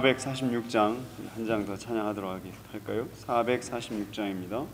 446장 한 장 더 찬양하도록 할까요? 446장입니다.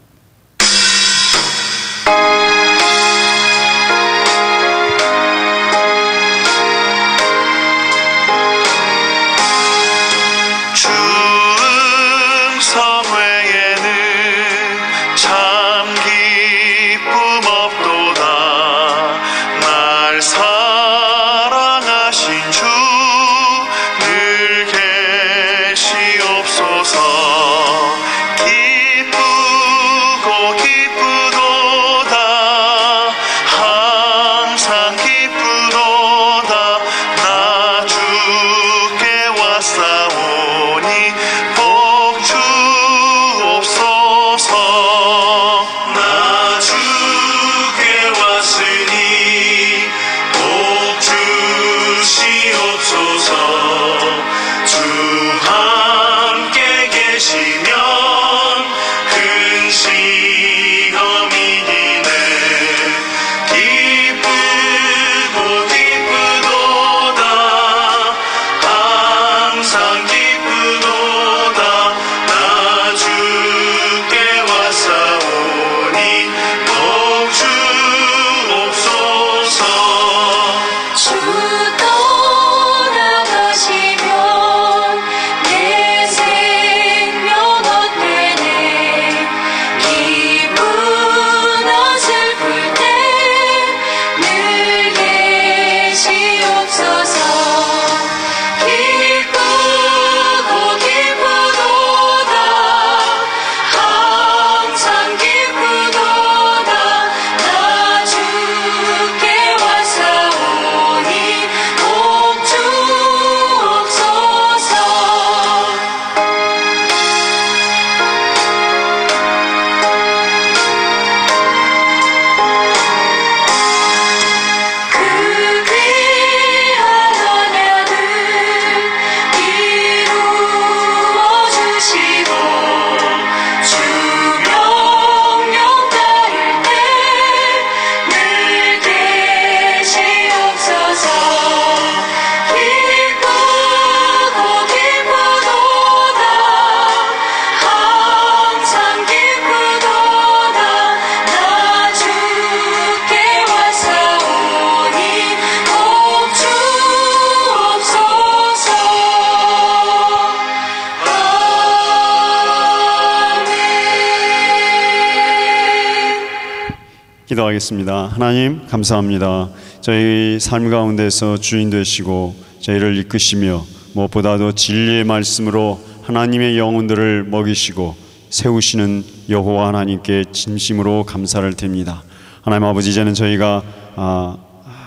기도하겠습니다. 하나님 감사합니다. 저희 삶 가운데서 주인 되시고 저희를 이끄시며 무엇보다도 진리의 말씀으로 하나님의 영혼들을 먹이시고 세우시는 여호와 하나님께 진심으로 감사를 드립니다. 하나님 아버지, 이제는 저희가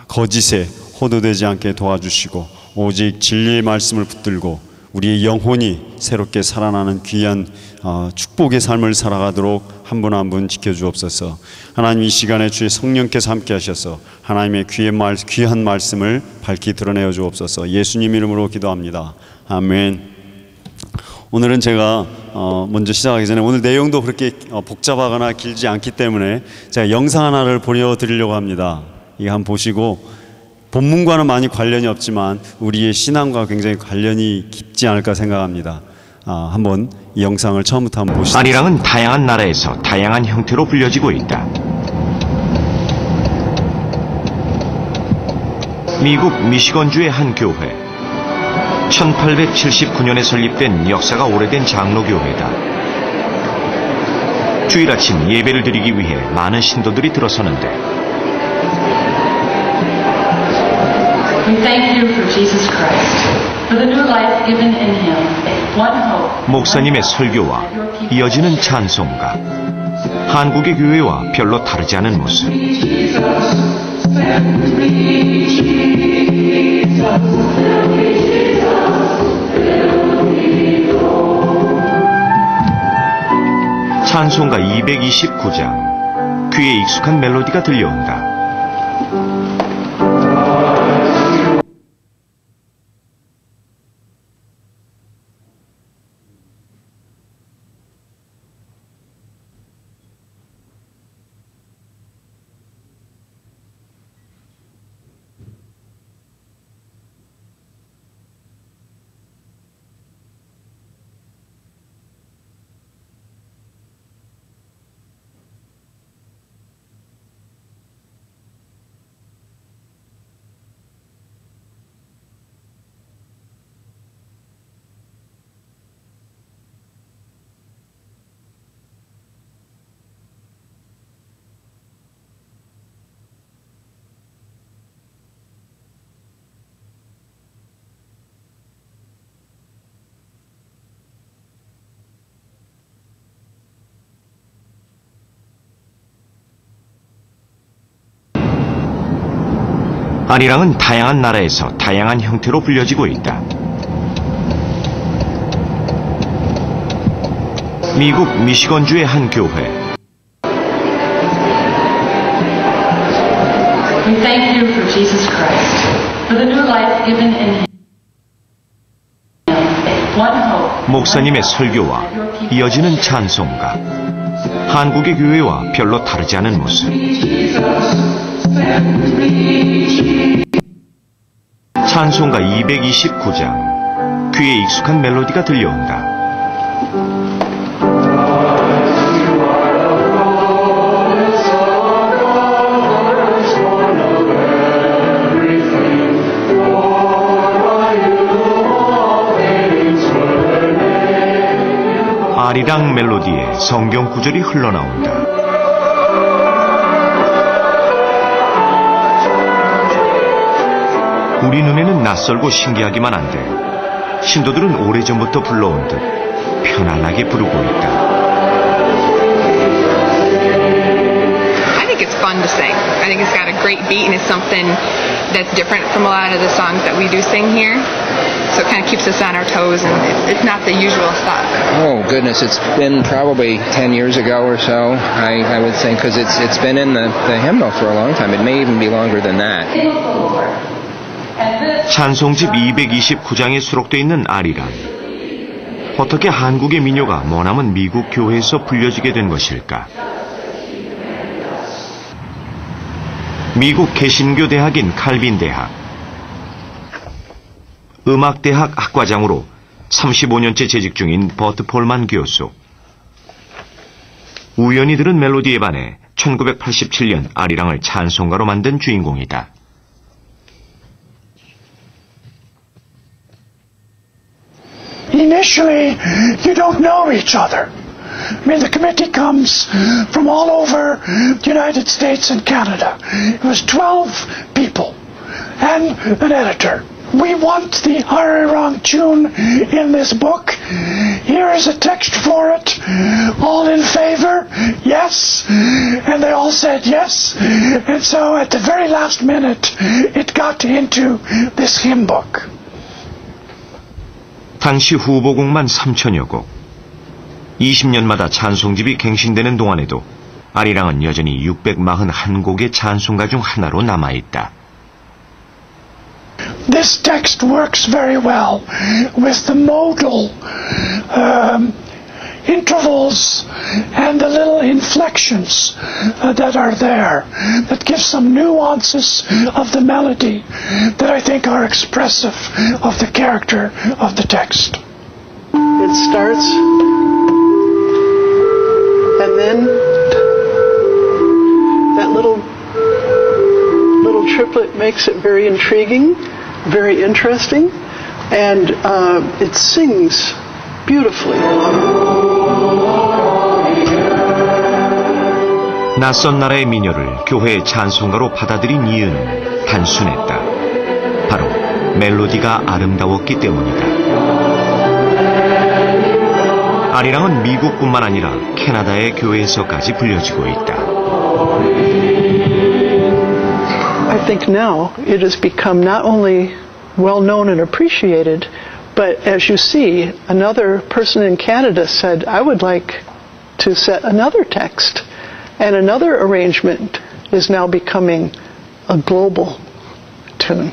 거짓에 호도되지 않게 도와주시고 오직 진리의 말씀을 붙들고 우리의 영혼이 새롭게 살아나는 귀한 축복의 삶을 살아가도록 한 분 한 분 지켜주옵소서. 하나님, 이 시간에 주의 성령께서 함께 하셔서 하나님의 귀한 말씀을 밝히 드러내어 주옵소서. 예수님 이름으로 기도합니다. 아멘. 오늘은 제가 먼저 시작하기 전에 오늘 내용도 그렇게 복잡하거나 길지 않기 때문에 제가 영상 하나를 보여드리려고 합니다. 이거 한번 보시고, 본문과는 많이 관련이 없지만 우리의 신앙과 굉장히 관련이 깊지 않을까 생각합니다. 한번 이 영상을 처음부터 한번 보시죠. 아리랑은 다양한 나라에서 다양한 형태로 불려지고 있다. 미국 미시건주의 한 교회, 1879년에 설립된 역사가 오래된 장로교회다. 주일 아침 예배를 드리기 위해 많은 신도들이 들어서는데, We thank you for Jesus Christ, for the new life given in Him, one hope. 목사님의 설교와 이어지는 찬송가, 한국의 교회와 별로 다르지 않은 모습. 찬송가 229장, 귀에 익숙한 멜로디가 들려온다. 아리랑은 다양한 나라에서 다양한 형태로 불려지고 있다. 미국 미시건주의 한 교회. We thank you for Jesus Christ, for the new life given in him. One hope. 목사님의 설교와 이어지는 찬송가. 한국의 교회와 별로 다르지 않은 모습. 찬송가 229장. 귀에 익숙한 멜로디가 들려온다. 아리랑 멜로디에 성경 구절이 흘러나온다. 우리 눈에는 낯설고 신기하기만 한데 신도들은 오래전부터 불러온 듯 편안하게 부르고 있다. I think it's fun to sing. I think it's got a great beat and it's something that's different from a lot of the songs that we do sing here. So it kind of keeps us on our toes and it's not the usual stuff. Oh goodness, it's been probably 10 years ago or so, I would think, because it's been in the hymnal for a long time. It may even be longer than that. 찬송집 229장에 수록되어 있는 아리랑. 어떻게 한국의 민요가 머나먼 미국 교회에서 불려지게 된 것일까? 미국 개신교 대학인 칼빈 대학. 음악대학 학과장으로 35년째 재직 중인 버트 폴만 교수. 우연히 들은 멜로디에 반해 1987년 아리랑을 찬송가로 만든 주인공이다. Initially, you don't know each other. I mean, the committee comes from all over the United States and Canada. It was 12 people and an editor. We want the Arirang tune in this book. Here is a text for it. All in favor? Yes. And they all said yes. And so at the very last minute, it got into this hymn book. 당시 후보곡만 3,000여 곡. 20년마다 찬송집이 갱신되는 동안에도 아리랑은 여전히 641곡의 찬송가 중 하나로 남아있다. This text works very well with the modal intervals and the little inflections that are there, that give some nuances of the melody that I think are expressive of the character of the text. It starts, and then that little triplet makes it very intriguing, very interesting, and it sings beautifully. 낯선 나라의 민요를 교회의 찬송가로 받아들인 이유는 단순했다. 바로 멜로디가 아름다웠기 때문이다. 아리랑은 미국뿐만 아니라 캐나다의 교회에서까지 불려지고 있다. I think now it has become not only well known and appreciated, but as you see, another person in Canada said, I would like to set another text, and another arrangement is now becoming a global tune.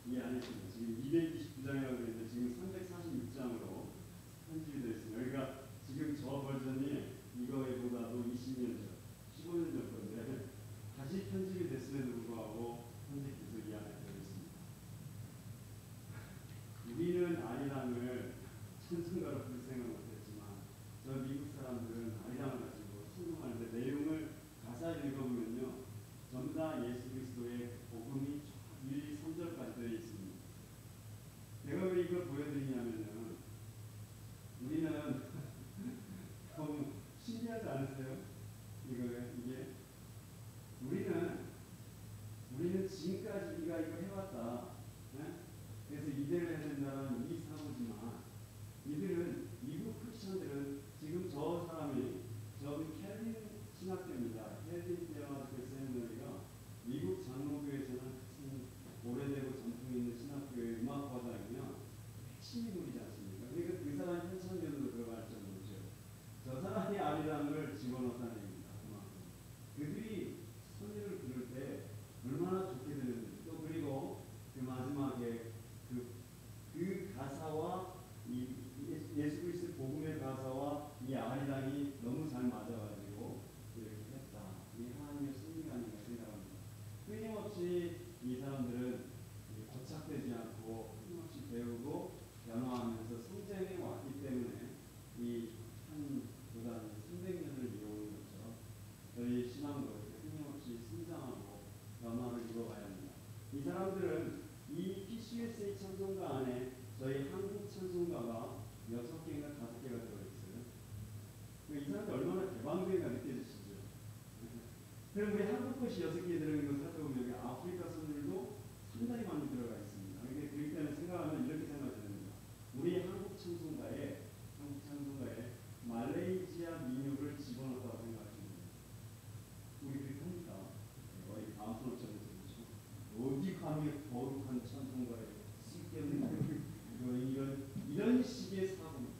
이 안에 지금 229장이라고 그랬는데 지금 346장으로 편집이 되어 있습니다. 그러니까 지금 저 버전이 이거의 이 PCUSA 찬송가 안에 저희 한국 찬송가가 6개인가 5개가 들어있어요. 이 사람들 얼마나 개방된가 느껴지시죠? 그럼 우리 한국 것이 6개 들어있는 걸 살펴보면 여기 아프리카 선율도 상당히 많이 들어가 있습니다. 그렇기 때문에 생각하면 이렇게 생각이 됩니다. 우리 한국 찬송가에 말레이시아 민요를 집어넣었다고 생각하시면 됩니다. 우리 그렇게 합니까? 거의 방송처럼 그렇죠. 어디 감히 거룩한 찬송가에 쓸데없는 이런 식의 사고입니다.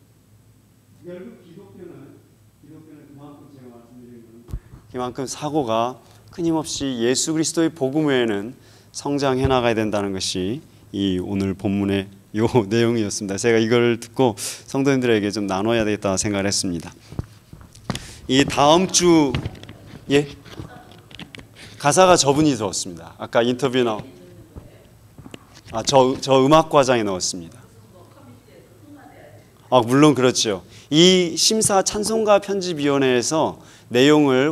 결국 기독교는 그만큼 제가 말씀드린 건 그만큼 사고가 끊임없이 예수 그리스도의 복음 외에는 성장해 나가야 된다는 것이 이 오늘 본문의 요 내용이었습니다. 제가 이걸 듣고 성도님들에게 좀 나눠야 되겠다 생각을 했습니다. 이 다음 주 가사가 저분이 들었습니다. 아까 인터뷰에 저 음악과장에 넣었습니다. 물론 그렇죠. 이 심사 찬송가 편집위원회에서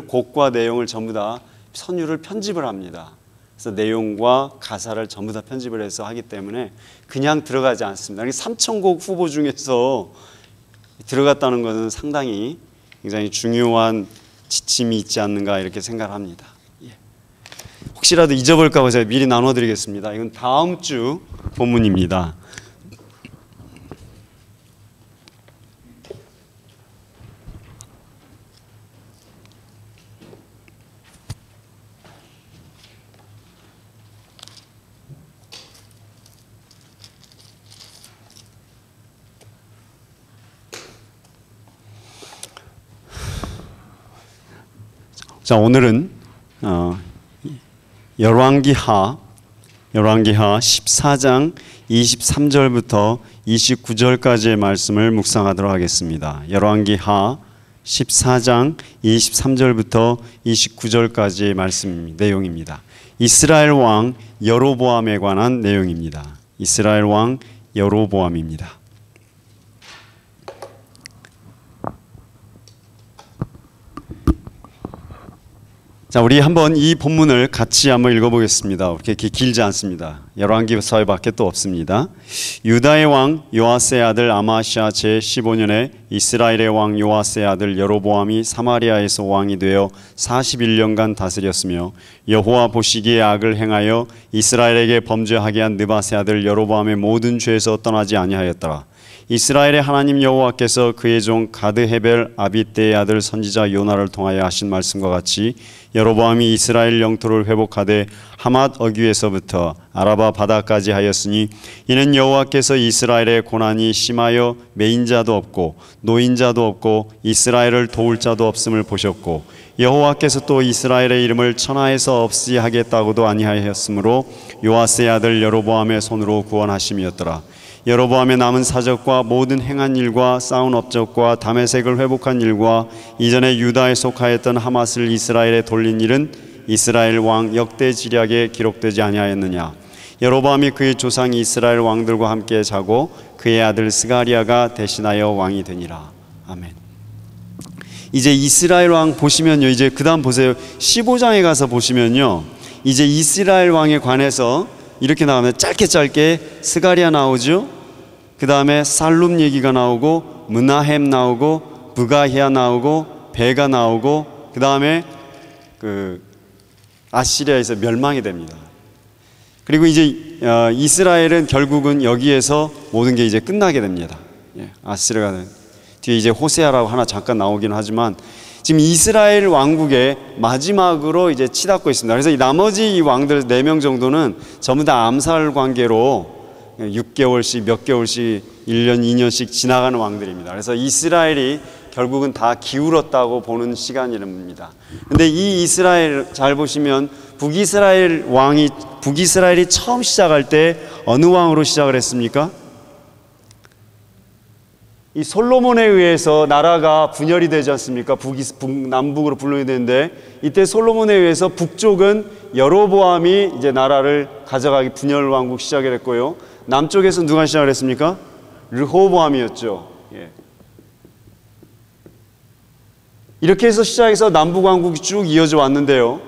곡과 내용을 전부 다 선율을 편집을 합니다. 그래서 내용과 가사를 전부 다 편집을 해서 하기 때문에 그냥 들어가지 않습니다. 3,000곡 후보 중에서 들어갔다는 것은 상당히 굉장히 중요한 지침이 있지 않는가 이렇게 생각을 합니다. 혹시라도 잊어볼까 봐 제가 미리 나눠드리겠습니다. 이건 다음 주 본문입니다. 자, 오늘은 열왕기하 14장 23절부터 29절까지의 말씀을 묵상하도록 하겠습니다. 열왕기하 14장 23절부터 29절까지의 말씀 내용입니다. 이스라엘 왕 여로보암에 관한 내용입니다. 이스라엘 왕 여로보암입니다. 자, 우리 한번 이 본문을 같이 한번 읽어보겠습니다. 그렇게 길지 않습니다. 열왕기서에밖에 또 없습니다. 유다의 왕 요아스의 아들 아마시아 제15년에 이스라엘의 왕 요아스의 아들 여로보암이 사마리아에서 왕이 되어 41년간 다스렸으며 여호와 보시기에 악을 행하여 이스라엘에게 범죄하게 한 느밧의 아들 여로보암의 모든 죄에서 떠나지 아니하였더라. 이스라엘의 하나님 여호와께서 그의 종 가드 헤벨 아비떼의 아들 선지자 요나를 통하여 하신 말씀과 같이 여로보암이 이스라엘 영토를 회복하되 하맛 어귀에서부터 아라바 바다까지 하였으니 이는 여호와께서 이스라엘의 고난이 심하여 매인자도 없고 노인자도 없고 이스라엘을 도울 자도 없음을 보셨고 여호와께서 또 이스라엘의 이름을 천하에서 없이 하겠다고도 아니하였으므로 요아스의 아들 여로보암의 손으로 구원하심이었더라. 여로보암의 남은 사적과 모든 행한 일과 쌓은 업적과 다메섹을 회복한 일과 이전에 유다에 속하였던 하맛을 이스라엘에 돌린 일은 이스라엘 왕 역대지략에 기록되지 아니하였느냐. 여로보암이 그의 조상 이스라엘 왕들과 함께 자고 그의 아들 스가리아가 대신하여 왕이 되니라. 아멘. 이제 이스라엘 왕 보시면요, 이제 그 다음 보세요. 15장에 가서 보시면요, 이제 이스라엘 왕에 관해서 이렇게 나오면 짧게 스가리아 나오죠. 그 다음에 살룸 얘기가 나오고 므나헴 나오고 브가히아 나오고 베가 나오고 그 다음에 아시리아에서 멸망이 됩니다. 그리고 이제 이스라엘은 결국은 여기에서 모든 게 이제 끝나게 됩니다. 아시리아가 뒤에 이제 호세아라고 하나 잠깐 나오긴 하지만 지금 이스라엘 왕국의 마지막으로 이제 치닫고 있습니다. 그래서 이 나머지 이 왕들 4명 정도는 전부 다 암살 관계로 6개월씩 몇 개월씩 1년 2년씩 지나가는 왕들입니다. 그래서 이스라엘이 결국은 다 기울었다고 보는 시간입니다. 근데 이 이스라엘 잘 보시면 북이스라엘이 처음 시작할 때 어느 왕으로 시작을 했습니까? 이 솔로몬에 의해서 나라가 분열이 되지 않습니까? 남북으로 분열이 되는데 이때 솔로몬에 의해서 북쪽은 여로보암이 이제 나라를 가져가기 분열 왕국 시작을 했고요. 남쪽에서 누가 시작을 했습니까? 르호보암이었죠. 이렇게 해서 시작해서 남북 왕국이 쭉 이어져 왔는데요.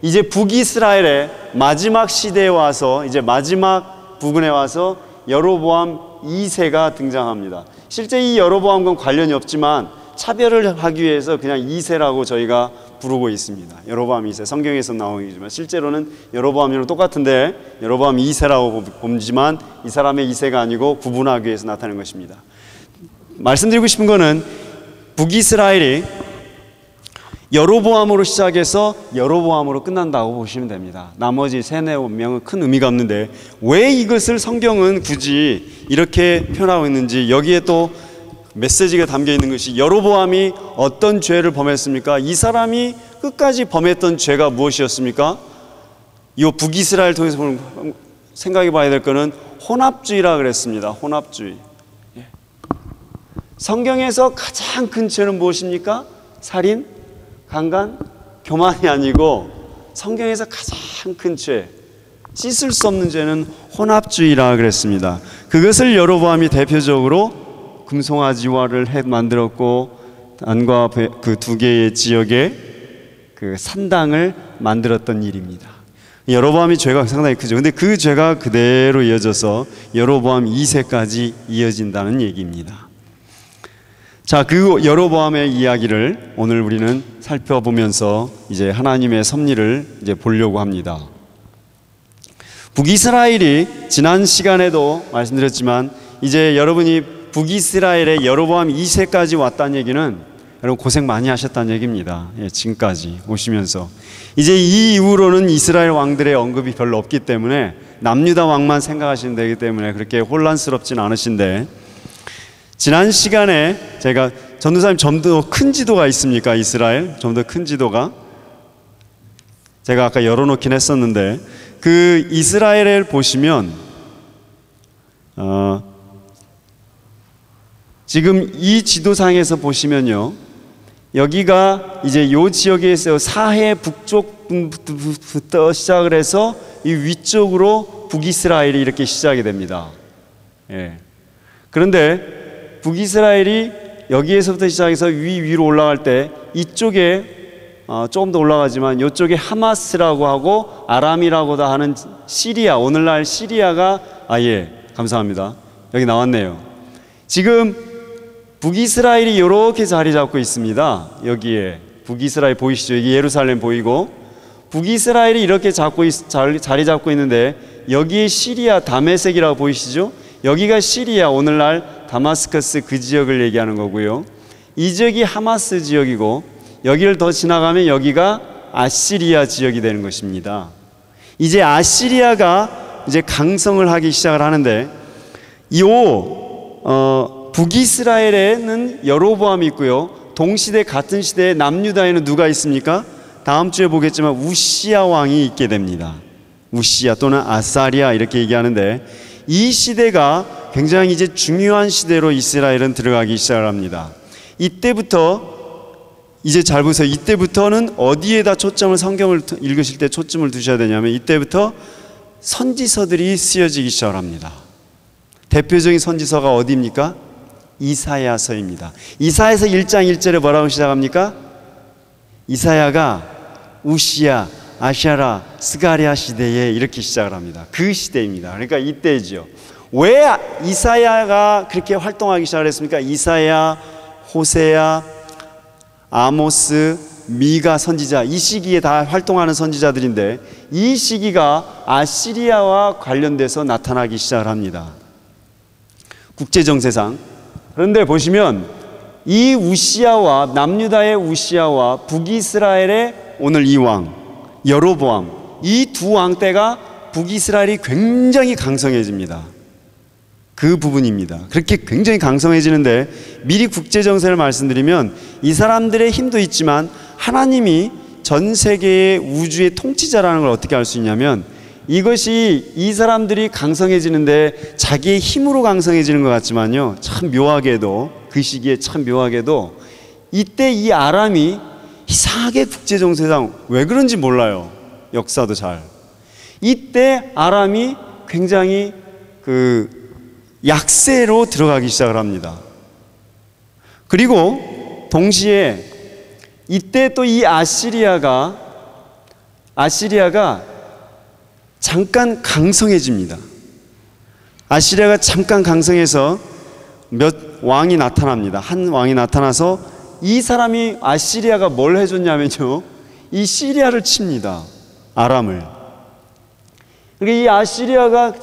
이제 북이스라엘의 마지막 시대에 와서 이제 마지막 부근에 와서 여로보암 2세가 등장합니다. 실제 이 여로보암과 관련이 없지만 차별을 하기 위해서 그냥 2세라고 저희가 부르고 있습니다. 여로보암 2세, 성경에서 나오기지만 실제로는 여로보암이랑 똑같은데 여로보암 2세라고 보지만 이 사람의 2세가 아니고 구분하기 위해서 나타낸 것입니다. 말씀드리고 싶은 거는 북이스라엘이 여로보암으로 시작해서 여로보암으로 끝난다고 보시면 됩니다. 나머지 3-4명은 큰 의미가 없는데 왜 이것을 성경은 굳이 이렇게 표현하고 있는지, 여기에 또 메시지가 담겨 있는 것이, 여로보암이 어떤 죄를 범했습니까? 이 사람이 끝까지 범했던 죄가 무엇이었습니까? 이 북이스라엘 통해서 생각해 봐야 될 것은 혼합주의라 그랬습니다. 혼합주의. 성경에서 가장 큰 죄는 무엇입니까? 살인, 강간, 교만이 아니고 성경에서 가장 큰 죄, 씻을 수 없는 죄는 혼합주의라 그랬습니다. 그것을 여로보암이 대표적으로 금송아지화를 만들었고, 단과 그 2개의 지역에 그 산당을 만들었던 일입니다. 여로보암이 죄가 상당히 크죠. 근데 그 죄가 그대로 이어져서 여로보암 2세까지 이어진다는 얘기입니다. 자, 그 여로보암의 이야기를 오늘 우리는 살펴보면서 이제 하나님의 섭리를 이제 보려고 합니다. 북이스라엘이 지난 시간에도 말씀드렸지만 이제 여러분이 북이스라엘의 여로보암 2세까지 왔다는 얘기는 여러분 고생 많이 하셨다는 얘기입니다. 지금까지 오시면서 이제 이 이후로는 이스라엘 왕들의 언급이 별로 없기 때문에 남유다 왕만 생각하시면 되기 때문에 그렇게 혼란스럽진 않으신데, 지난 시간에 제가 전도사님 좀 더 큰 지도가 있습니까? 이스라엘 좀 더 큰 지도가 제가 아까 열어놓긴 했었는데, 그 이스라엘을 보시면 지금 이 지도상에서 보시면요, 여기가 이제 요 지역에서 사해 북쪽부터 시작을 해서 이 위쪽으로 북이스라엘이 이렇게 시작이 됩니다. 그런데 북이스라엘이 여기에서부터 시작해서 위로 올라갈 때 이쪽에 조금 더 올라가지만 이쪽에 하마스라고 하고 아람이라고도 하는 시리아, 오늘날 시리아가 감사합니다. 여기 나왔네요. 지금 북이스라엘이 이렇게 자리 잡고 있습니다. 여기에 북이스라엘 보이시죠? 여기 예루살렘 보이고 북이스라엘이 이렇게 자리 잡고 있는데 여기에 시리아 다메섹이라고 보이시죠? 여기가 시리아, 오늘날 다마스커스 그 지역을 얘기하는 거고요. 이 지역이 하마스 지역이고 여기를 더 지나가면 여기가 아시리아 지역이 되는 것입니다. 이제 아시리아가 이제 강성을 하기 시작을 하는데 북이스라엘에는 여로보암이 있고요. 동시대 같은 시대에 남유다에는 누가 있습니까? 다음 주에 보겠지만 우시야 왕이 있게 됩니다. 우시야 또는 아사리아 이렇게 얘기하는데, 이 시대가 굉장히 이제 중요한 시대로 이스라엘은 들어가기 시작을 합니다. 이때부터 이제 잘 보세요. 이때부터는 어디에다 초점을, 성경을 읽으실 때 초점을 두셔야 되냐면 이때부터 선지서들이 쓰여지기 시작을 합니다. 대표적인 선지서가 어디입니까? 이사야서입니다. 이사야서 1장 1절에 뭐라고 시작합니까? 이사야가 우시야, 아샤라, 스가랴 시대에 이렇게 시작을 합니다. 그 시대입니다. 그러니까 이때죠. 왜 이사야가 그렇게 활동하기 시작을 했습니까? 이사야, 호세야, 아모스, 미가 선지자, 이 시기에 다 활동하는 선지자들인데 이 시기가 아시리아와 관련돼서 나타나기 시작을 합니다. 국제정세상. 그런데 보시면 이 우시야와 남유다의 우시야와 북이스라엘의 오늘 이 왕 여로보암, 이 두 왕 때가 북이스라엘이 굉장히 강성해집니다. 그 부분입니다. 그렇게 굉장히 강성해지는데 미리 국제정세를 말씀드리면 이 사람들의 힘도 있지만 하나님이 전 세계의 우주의 통치자라는 걸 어떻게 알 수 있냐면, 이것이 이 사람들이 강성해지는데 자기의 힘으로 강성해지는 것 같지만요, 참 묘하게도 그 시기에 참 묘하게도 이때 이 아람이 이상하게 국제정세상 왜 그런지 몰라요. 역사도 잘. 이때 아람이 굉장히 그 약세로 들어가기 시작을 합니다. 그리고 동시에 이때 또 이 아시리아가 잠깐 강성해집니다. 아시리아가 잠깐 강성해서 몇 왕이 나타납니다. 한 왕이 나타나서 이 사람이 아시리아가 뭘 해줬냐면요, 이 시리아를 칩니다. 아람을. 그러니까 이 아시리아가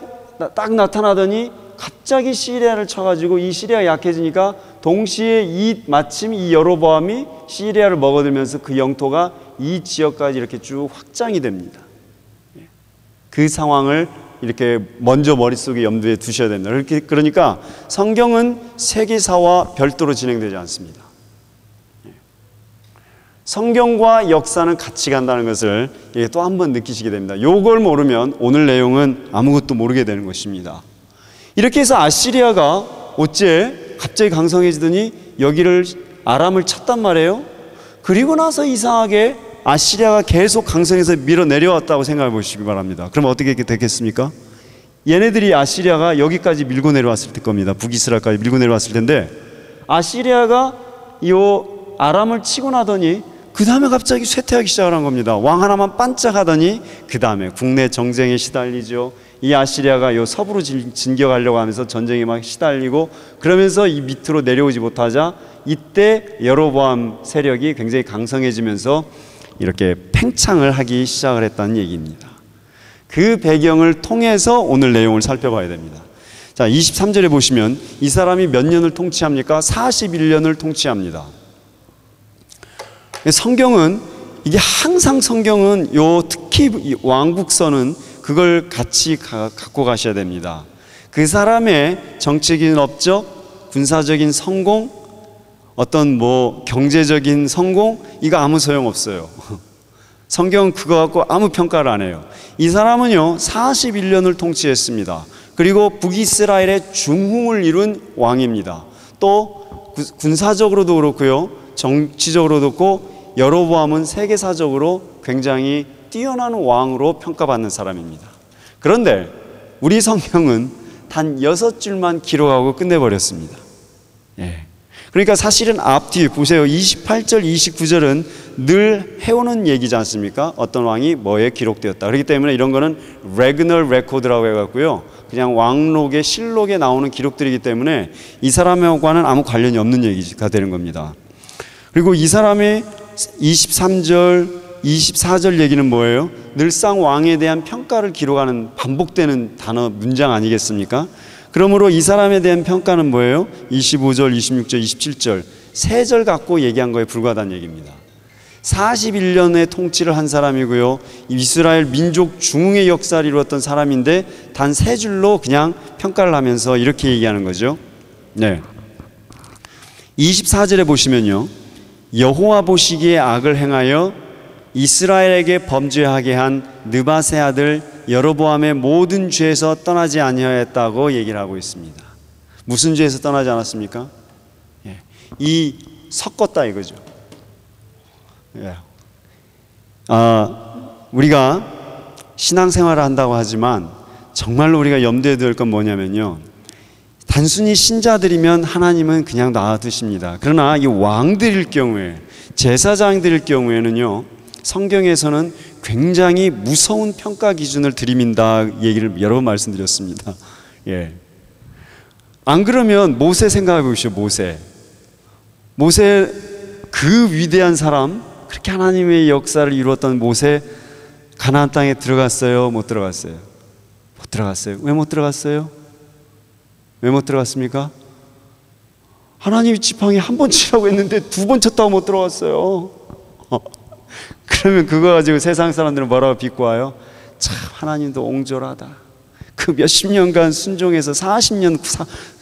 딱 나타나더니 갑자기 시리아를 쳐가지고 이 시리아가 약해지니까 동시에 마침 이 여로보암이 시리아를 먹어들면서 그 영토가 이 지역까지 이렇게 쭉 확장이 됩니다. 그 상황을 이렇게 먼저 머릿속에 염두에 두셔야 됩니다. 그러니까 성경은 세계사와 별도로 진행되지 않습니다. 성경과 역사는 같이 간다는 것을 또 한 번 느끼시게 됩니다. 이걸 모르면 오늘 내용은 아무것도 모르게 되는 것입니다. 이렇게 해서 아시리아가 어째 갑자기 강성해지더니 여기를 아람을 쳤단 말이에요. 그리고 나서 이상하게 아시리아가 계속 강성해서 밀어 내려왔다고 생각해 보시기 바랍니다. 그럼 어떻게 됐겠습니까? 얘네들이 아시리아가 여기까지 밀고 내려왔을 겁니다. 북이스라엘까지 밀고 내려왔을 텐데, 아시리아가 이 아람을 치고 나더니 그 다음에 갑자기 쇠퇴하기 시작한 겁니다. 왕 하나만 반짝하더니 그 다음에 국내 정쟁에 시달리죠. 이 아시리아가 요 서부로 진격하려고 하면서 전쟁에 막 시달리고, 그러면서 이 밑으로 내려오지 못하자 이때 여로보암 세력이 굉장히 강성해지면서 이렇게 팽창을 하기 시작을 했다는 얘기입니다. 그 배경을 통해서 오늘 내용을 살펴봐야 됩니다. 자, 23절에 보시면 이 사람이 몇 년을 통치합니까? 41년을 통치합니다. 성경은 이게 항상 성경은 특히 왕국서는 그걸 같이 갖고 가셔야 됩니다. 그 사람의 정치적인 업적, 군사적인 성공, 어떤 경제적인 성공, 이거 아무 소용없어요. 성경은 그거 갖고 아무 평가를 안 해요. 이 사람은요 41년을 통치했습니다. 그리고 북이스라엘의 중흥을 이룬 왕입니다. 또 군사적으로도 그렇고요, 정치적으로도 그렇고, 여로보암은 세계사적으로 굉장히 뛰어난 왕으로 평가받는 사람입니다. 그런데 우리 성경은 단 6줄만 기록하고 끝내버렸습니다. 그러니까 사실은 앞뒤 보세요. 28절, 29절은 늘 해오는 얘기지 않습니까? 어떤 왕이 뭐에 기록되었다. 그렇기 때문에 이런 거는 레그널 레코드라고 해갖고요, 그냥 왕록의 실록에 나오는 기록들이기 때문에 이 사람과는 아무 관련이 없는 얘기가 되는 겁니다. 그리고 이 사람의 23절, 24절 얘기는 뭐예요? 늘상 왕에 대한 평가를 기록하는 반복되는 단어, 문장 아니겠습니까? 그러므로 이 사람에 대한 평가는 뭐예요? 25절, 26절, 27절 3절 갖고 얘기한 거에 불과하다는 얘기입니다. 41년의 통치를 한 사람이고요, 이스라엘 민족 중흥의 역사를 이루었던 사람인데 단 3줄로 그냥 평가를 하면서 이렇게 얘기하는 거죠. 24절에 보시면요, 여호와 보시기에 악을 행하여 이스라엘에게 범죄하게 한 느밧의 아들 여로보암의 모든 죄에서 떠나지 아니하였다고 얘기를 하고 있습니다. 무슨 죄에서 떠나지 않았습니까? 이 섞었다 이거죠. 우리가 신앙생활을 한다고 하지만 정말로 우리가 염두에 둘 건 뭐냐면요, 단순히 신자들이면 하나님은 그냥 놔두십니다. 그러나 이 왕들일 경우에, 제사장들일 경우에는요, 성경에서는 굉장히 무서운 평가 기준을 들이민다 얘기를 여러 번 말씀드렸습니다. 안 그러면 모세 생각해 보시죠. 모세 그 위대한 사람, 그렇게 하나님의 역사를 이루었던 모세, 가나안 땅에 들어갔어요? 못 들어갔어요? 못 들어갔어요. 왜 못 들어갔어요? 왜 못 들어갔습니까? 하나님이 지팡이 한 번 치라고 했는데 2번 쳤다고 못 들어갔어요. 그러면 그거 가지고 세상 사람들은 뭐라고 비꼬 와요? 참 하나님도 옹졸하다. 그 몇십 년간 순종해서 40년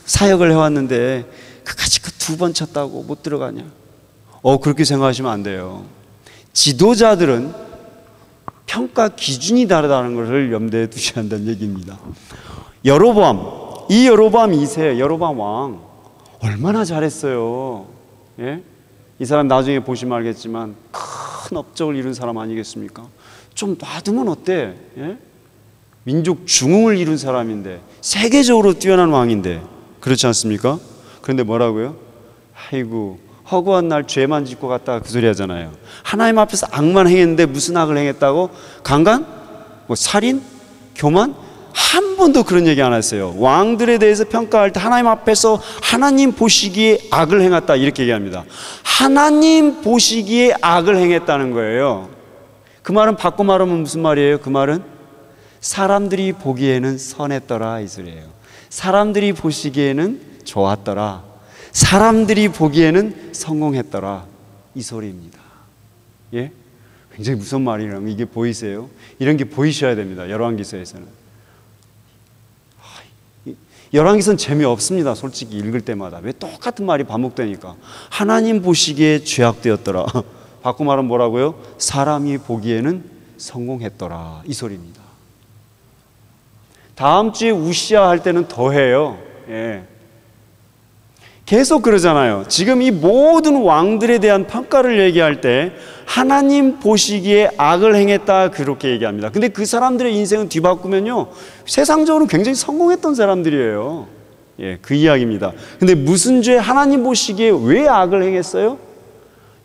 사역을 해왔는데 그까지 그 2번 쳤다고 못 들어가냐? 그렇게 생각하시면 안 돼요. 지도자들은 평가 기준이 다르다는 것을 염두에 두셔야 한다는 얘기입니다. 여로보암, 이 여로보암 2세, 여로보암 왕 얼마나 잘했어요. 이 사람 나중에 보시면 알겠지만 큰 업적을 이룬 사람 아니겠습니까? 좀 놔두면 어때? 민족 중흥을 이룬 사람인데, 세계적으로 뛰어난 왕인데, 그렇지 않습니까? 그런데 뭐라고요? 아이고 허구한 날 죄만 짓고 갔다가 그 소리 하잖아요. 하나님 앞에서 악만 행했는데 무슨 악을 행했다고? 강간? 살인? 교만? 한 번도 그런 얘기 안 했어요. 왕들에 대해서 평가할 때 하나님 앞에서 하나님 보시기에 악을 행했다 이렇게 얘기합니다. 하나님 보시기에 악을 행했다는 거예요. 그 말은 바꿔 말하면 무슨 말이에요? 그 말은 사람들이 보기에는 선했더라 이 소리예요. 사람들이 보시기에는 좋았더라. 사람들이 보기에는 성공했더라 이 소리입니다. 예? 굉장히 무슨 말이라면 이게 보이세요? 이런 게 보이셔야 됩니다. 열왕기서에서는. 열왕기서는 재미없습니다. 솔직히 읽을 때마다. 왜 똑같은 말이 반복되니까. 하나님 보시기에 죄악되었더라. 바꿔 말하면 뭐라고요? 사람이 보기에는 성공했더라 이 소리입니다. 다음 주에 우시아 할 때는 더해요. 예. 계속 그러잖아요. 지금 이 모든 왕들에 대한 평가를 얘기할 때 하나님 보시기에 악을 행했다 그렇게 얘기합니다. 근데 그 사람들의 인생은 뒤바꾸면요 세상적으로 굉장히 성공했던 사람들이에요. 예, 그 이야기입니다. 근데 무슨 죄 하나님 보시기에 왜 악을 행했어요?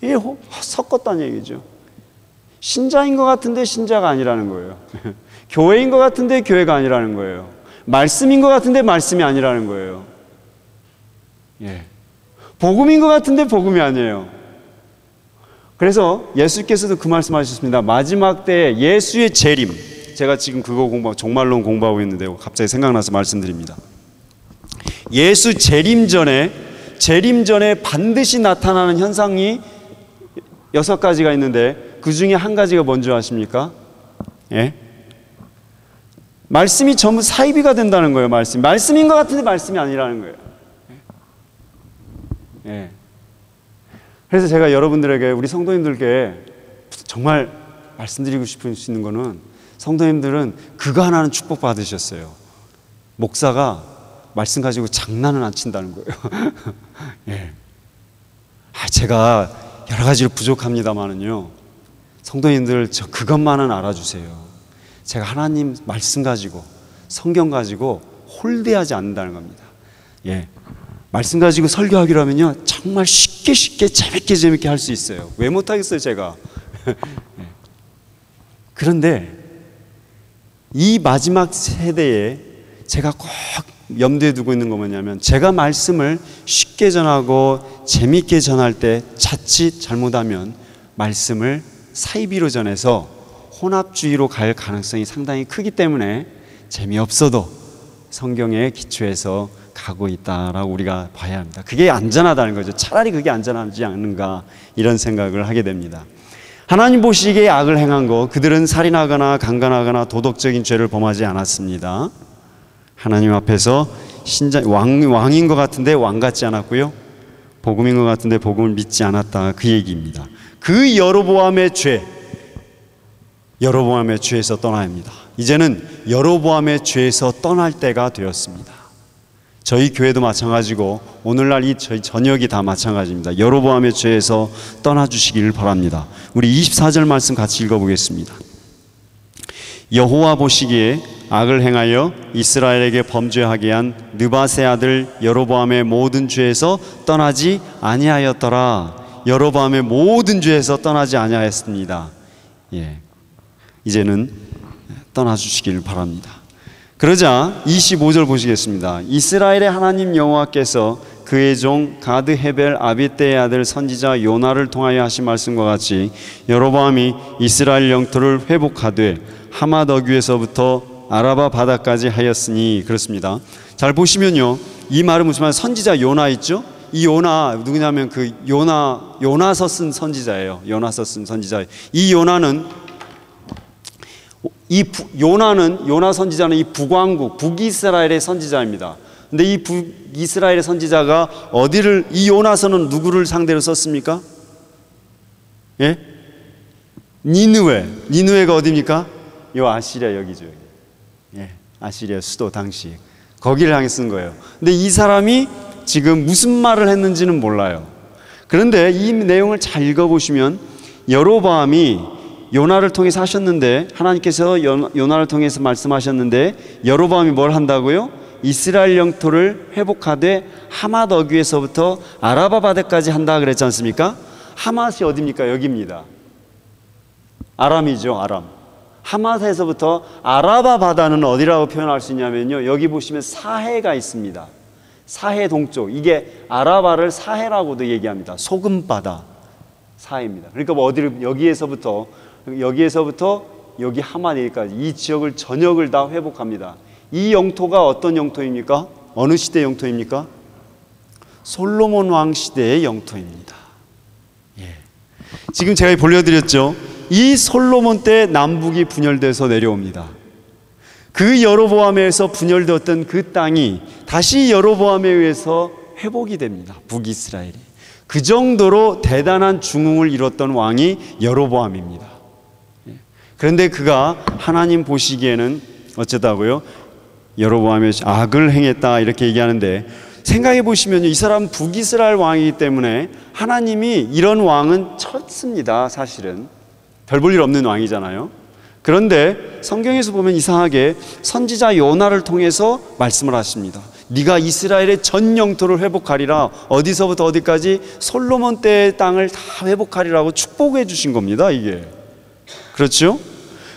이게 섞었다는 얘기죠. 신자인 것 같은데 신자가 아니라는 거예요. 교회인 것 같은데 교회가 아니라는 거예요. 말씀인 것 같은데 말씀이 아니라는 거예요. 예. 복음인 것 같은데 복음이 아니에요. 그래서 예수께서도 그 말씀하셨습니다. 마지막 때 예수의 재림. 제가 지금 그거 종말론 공부하고 있는데 갑자기 생각나서 말씀드립니다. 예수 재림 전에 반드시 나타나는 현상이 6가지가 있는데 그 중에 한 가지가 뭔지 아십니까? 예? 말씀이 전부 사이비가 된다는 거예요. 말씀인 것 같은데 말씀이 아니라는 거예요. 예. 그래서 제가 여러분들에게 우리 성도님들께 정말 말씀드리고 싶은 거는 성도님들은 그거 하나는 축복 받으셨어요. 목사가 말씀 가지고 장난을 안 친다는 거예요. 예. 제가 여러 가지로 부족합니다만은요. 성도님들 저 그것만은 알아주세요. 제가 하나님 말씀 가지고 성경 가지고 홀대하지 않는다는 겁니다. 예. 말씀 가지고 설교하기로 하면요 정말 쉽게 재밌게 할 수 있어요. 왜 못하겠어요 제가. 그런데 이 마지막 세대에 제가 꼭 염두에 두고 있는 거 뭐냐면 제가 말씀을 쉽게 전하고 재밌게 전할 때 자칫 잘못하면 말씀을 사이비로 전해서 혼합주의로 갈 가능성이 상당히 크기 때문에 재미없어도 성경에 기초해서 가고 있다라고 우리가 봐야 합니다. 그게 안전하다는 거죠. 차라리 그게 안전하지 않는가 이런 생각을 하게 됩니다. 하나님 보시기에 악을 행한 거 그들은 살인하거나 강간하거나 도덕적인 죄를 범하지 않았습니다. 하나님 앞에서 왕인 것 같은데 왕 같지 않았고요. 복음인 것 같은데 복음을 믿지 않았다 그 얘기입니다. 그 여로보암의 죄에서 떠나야 합니다. 이제는 여로보암의 죄에서 떠날 때가 되었습니다. 저희 교회도 마찬가지고 오늘날 저희 전역이 다 마찬가지입니다. 여로보암의 죄에서 떠나주시길 바랍니다. 우리 24절 말씀 같이 읽어보겠습니다. 여호와 보시기에 악을 행하여 이스라엘에게 범죄하게 한 느밧의 아들 여로보암의 모든 죄에서 떠나지 아니하였더라. 여로보암의 모든 죄에서 떠나지 아니하였습니다. 예, 이제는 떠나주시길 바랍니다. 그러자 25절 보시겠습니다. 이스라엘의 하나님 여호와께서 그의 종 가드 헤벨 아비떼의 아들 선지자 요나를 통하여 하신 말씀과 같이 여로보암이 이스라엘 영토를 회복하되 하맛 어귀에서부터 아라바 바다까지 하였으니 그렇습니다. 잘 보시면요, 이 말은 무슨 말? 선지자 요나 있죠? 이 요나 누구냐면 그 요나서 쓴 선지자예요. 요나서 쓴 선지자. 이 요나는 요나 선지자는 이 북왕국 북이스라엘의 선지자입니다. 근데 이 북이스라엘의 선지자가 이 요나서는 누구를 상대로 썼습니까? 예? 니느웨가 어디입니까? 요 아시리아 여기죠. 예, 아시리아 수도 당시 거기를 향해 쓴 거예요. 근데 이 사람이 지금 무슨 말을 했는지는 몰라요. 그런데 이 내용을 잘 읽어보시면 여로보암이 요나를 통해서 하셨는데 하나님께서 요나를 통해서 말씀하셨는데 여로보암이 뭘 한다고요? 이스라엘 영토를 회복하되 하맛 어귀에서부터 아라바 바다까지 한다 그랬지 않습니까? 하맛이 어디입니까? 여기입니다. 아람이죠. 하맛에서부터 아라바 바다는 어디라고 표현할 수 있냐면요, 여기 보시면 사해가 있습니다. 사해 동쪽, 이게 아라바를 사해라고도 얘기합니다. 소금바다 사해입니다. 그러니까 뭐 어디를, 여기에서부터 여기 하맛까지 이 지역을 전역을 다 회복합니다. 이 영토가 어떤 영토입니까? 어느 시대 영토입니까? 솔로몬 왕 시대의 영토입니다. 예. 지금 제가 보여드렸죠. 이 솔로몬 때 남북이 분열돼서 내려옵니다. 그 여로보암에서 분열되었던 그 땅이 다시 여로보암에 의해서 회복이 됩니다. 북이스라엘이. 그 정도로 대단한 중흥을 이뤘던 왕이 여로보암입니다. 그런데 그가 하나님 보시기에는 어쩌다고요? 여로보암이 악을 행했다 이렇게 얘기하는데, 생각해 보시면 이 사람은 북이스라엘 왕이기 때문에 하나님이 이런 왕은 쳤습니다. 사실은 별 볼 일 없는 왕이잖아요. 그런데 성경에서 보면 이상하게 선지자 요나를 통해서 말씀을 하십니다. 네가 이스라엘의 전 영토를 회복하리라. 어디서부터 어디까지? 솔로몬 때의 땅을 다 회복하리라고 축복해 주신 겁니다. 이게 그렇죠?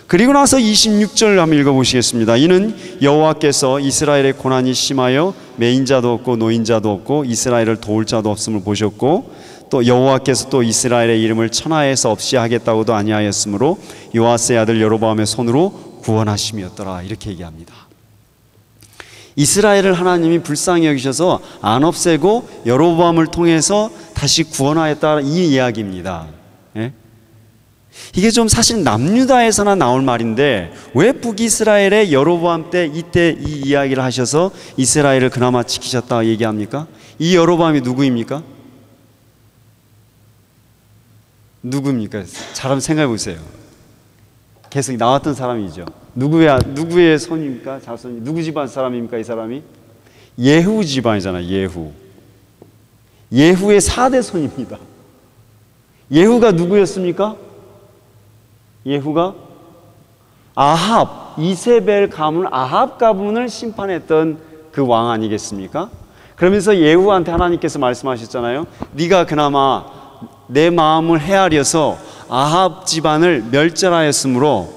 그리고 나서 26절 한번 읽어보시겠습니다. 이는 여호와께서 이스라엘의 고난이 심하여 매인자도 없고 노인자도 없고 이스라엘을 도울 자도 없음을 보셨고, 또 여호와께서 또 이스라엘의 이름을 천하에서 없이 하겠다고도 아니하였으므로 요아스의 아들 여로보암의 손으로 구원하심이었더라. 이렇게 얘기합니다. 이스라엘을 하나님이 불쌍히 여기셔서 안 없애고 여로보암을 통해서 다시 구원하였다, 이 이야기입니다. 예? 이게 좀 사실 남유다에서나 나올 말인데 왜 북이스라엘의 여로보암 때 이때 이 이야기를 하셔서 이스라엘을 그나마 지키셨다 얘기합니까? 이 여로보암이 누구입니까? 누구입니까? 잘 한번 생각해 보세요. 계속 나왔던 사람이죠. 누구의 손입니까? 자손이 누구 집안 사람입니까? 이 사람이 예후 집안이잖아요. 예후의 4대 손입니다. 예후가 누구였습니까? 예후가 아합, 이세벨 가문, 아합 가문을 심판했던 그 왕 아니겠습니까? 그러면서 예후한테 하나님께서 말씀하셨잖아요. 네가 그나마 내 마음을 헤아려서 아합 집안을 멸절하였으므로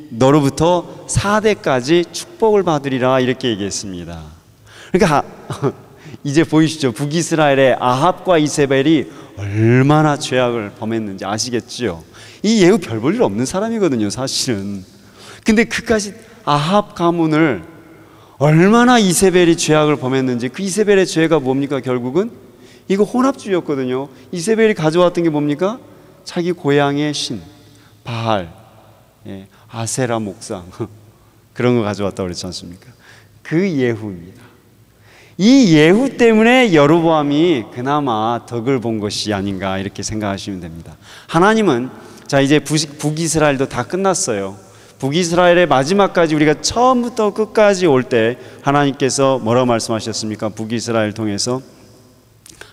너로부터 4대까지 축복을 받으리라, 이렇게 얘기했습니다. 그러니까 이제 보이시죠? 북이스라엘의 아합과 이세벨이 얼마나 죄악을 범했는지 아시겠지요? 이 예후 별 볼 일 없는 사람이거든요, 사실은. 근데 그까지 아합 가문을 얼마나 이세벨이 죄악을 범했는지, 그 이세벨의 죄가 뭡니까? 결국은 이거 혼합주의였거든요. 이세벨이 가져왔던 게 뭡니까? 자기 고향의 신 바알, 아세라 목상 그런 거 가져왔다고 그랬지 않습니까? 그 예후입니다. 이 예후 때문에 여로보암이 그나마 덕을 본 것이 아닌가, 이렇게 생각하시면 됩니다. 하나님은 자, 이제 북이스라엘도 다 끝났어요. 북이스라엘의 마지막까지 우리가 처음부터 끝까지 올 때 하나님께서 뭐라고 말씀하셨습니까? 북이스라엘 통해서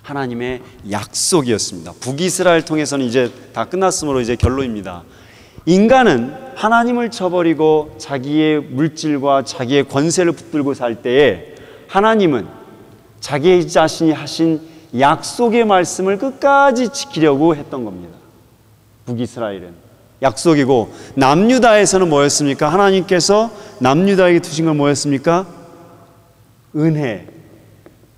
하나님의 약속이었습니다. 북이스라엘 통해서는 이제 다 끝났으므로 이제 결론입니다. 인간은 하나님을 저버리고 자기의 물질과 자기의 권세를 붙들고 살 때에 하나님은 자기 자신이 하신 약속의 말씀을 끝까지 지키려고 했던 겁니다. 북이스라엘은 약속이고, 남유다에서는 뭐였습니까? 하나님께서 남유다에게 두신 건 뭐였습니까? 은혜,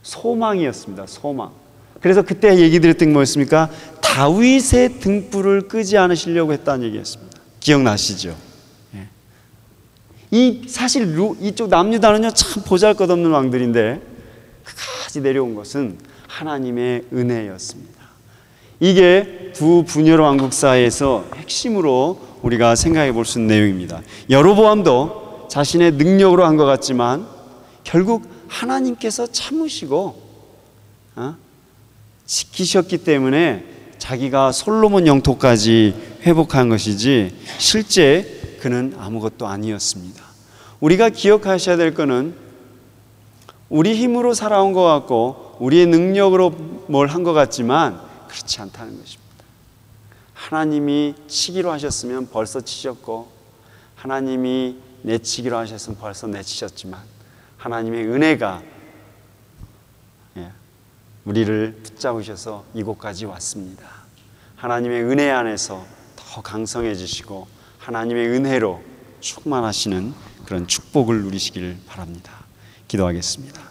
소망이었습니다. 소망. 그래서 그때 얘기 드렸던 게 뭐였습니까? 다윗의 등불을 끄지 않으시려고 했다는 얘기였습니다. 기억나시죠? 사실 이쪽 남유다는요, 참 보잘것없는 왕들인데 끝까지 내려온 것은 하나님의 은혜였습니다. 이게 두 분열 왕국 사이에서 핵심으로 우리가 생각해 볼 수 있는 내용입니다. 여로보암도 자신의 능력으로 한 것 같지만 결국 하나님께서 참으시고 지키셨기 때문에 자기가 솔로몬 영토까지 회복한 것이지 실제 그는 아무것도 아니었습니다. 우리가 기억하셔야 될 것은 우리 힘으로 살아온 것 같고 우리의 능력으로 뭘 한 것 같지만 그렇지 않다는 것입니다. 하나님이 치기로 하셨으면 벌써 치셨고, 하나님이 내치기로 하셨으면 벌써 내치셨지만 하나님의 은혜가 우리를 붙잡으셔서 이곳까지 왔습니다. 하나님의 은혜 안에서 더 강성해지시고 하나님의 은혜로 충만하시는 그런 축복을 누리시길 바랍니다. 기도하겠습니다.